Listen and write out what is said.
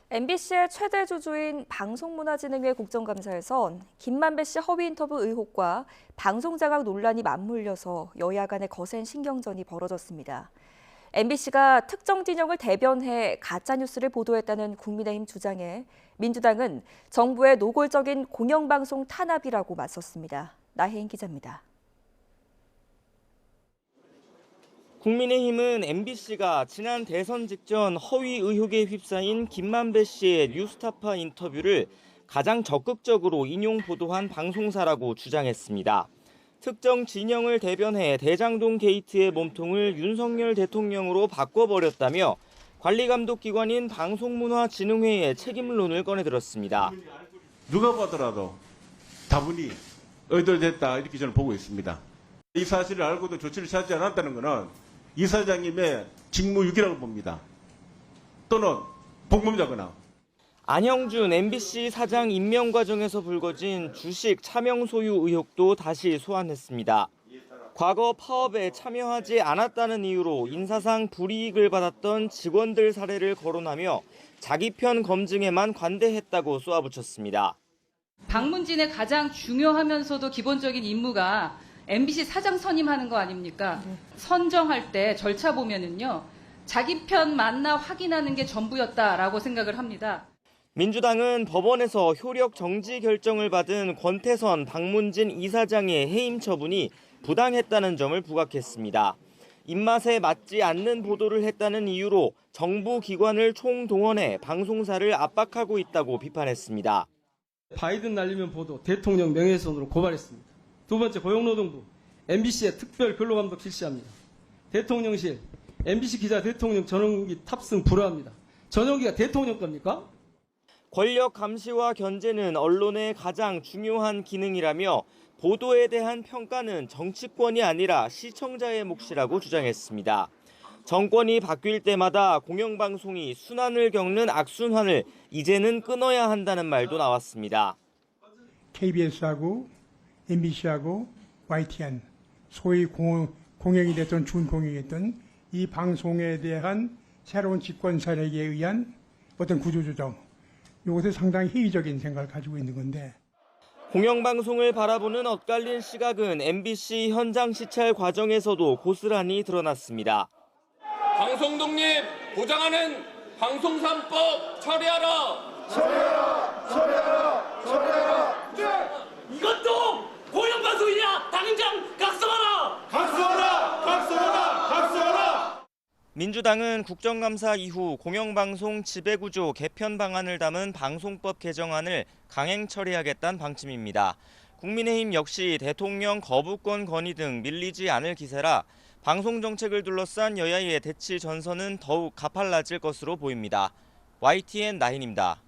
MBC의 최대 주주인 방송문화진흥회 국정감사에선 김만배 씨 허위 인터뷰 의혹과 방송장악 논란이 맞물려서 여야 간의 거센 신경전이 벌어졌습니다. MBC가 특정 진영을 대변해 가짜뉴스를 보도했다는 국민의힘 주장에 민주당은 정부의 노골적인 공영방송 탄압이라고 맞섰습니다. 나혜인 기자입니다. 국민의힘은 MBC가 지난 대선 직전 허위 의혹에 휩싸인 김만배 씨의 뉴스타파 인터뷰를 가장 적극적으로 인용 보도한 방송사라고 주장했습니다. 특정 진영을 대변해 대장동 게이트의 몸통을 윤석열 대통령으로 바꿔버렸다며 관리감독기관인 방송문화진흥회의 책임론을 꺼내들었습니다. 누가 보더라도 다분히 의도됐다 이렇게 저는 보고 있습니다. 이 사실을 알고도 조치를 취하지 않았다는 것은 이사장님의 직무유기라고 봅니다. 또는 복범자거나. 안형준 MBC 사장 임명 과정에서 불거진 주식 차명 소유 의혹도 다시 소환했습니다. 과거 파업에 참여하지 않았다는 이유로 인사상 불이익을 받았던 직원들 사례를 거론하며 자기 편 검증에만 관대했다고 쏘아붙였습니다. 방문진의 가장 중요하면서도 기본적인 임무가 MBC 사장 선임하는 거 아닙니까? 선정할 때 절차 보면은요, 자기 편 맞나 확인하는 게 전부였다라고 생각을 합니다. 민주당은 법원에서 효력 정지 결정을 받은 권태선 방문진 이사장의 해임 처분이 부당했다는 점을 부각했습니다. 입맛에 맞지 않는 보도를 했다는 이유로 정부 기관을 총동원해 방송사를 압박하고 있다고 비판했습니다. 바이든 날리면 보도, 대통령 명예훼손으로 고발했습니다. 두 번째, 고용노동부, MBC의 특별 근로감독 실시합니다. 대통령실, MBC 기자 대통령 전용기 탑승 불허합니다. 전용기가 대통령 겁니까? 권력 감시와 견제는 언론의 가장 중요한 기능이라며 보도에 대한 평가는 정치권이 아니라 시청자의 몫이라고 주장했습니다. 정권이 바뀔 때마다 공영방송이 순환을 겪는 악순환을 이제는 끊어야 한다는 말도 나왔습니다. KBS하고 MBC하고 YTN, 소위 공영이 됐던 준공영이 됐던 이 방송에 대한 새로운 집권 세력에 의한 어떤 구조조정, 이것에 상당히 회의적인 생각을 가지고 있는 건데. 공영방송을 바라보는 엇갈린 시각은 MBC 현장 시찰 과정에서도 고스란히 드러났습니다. 방송 독립 보장하는 방송 3법 처리하라! 처리하라! 이것도 공영방송이냐! 당장 각성하라! 각성하라! 민주당은 국정감사 이후 공영방송 지배구조 개편 방안을 담은 방송법 개정안을 강행 처리하겠다는 방침입니다. 국민의힘 역시 대통령 거부권 건의 등 밀리지 않을 기세라 방송 정책을 둘러싼 여야의 대치 전선은 더욱 가팔라질 것으로 보입니다. YTN 나인입니다.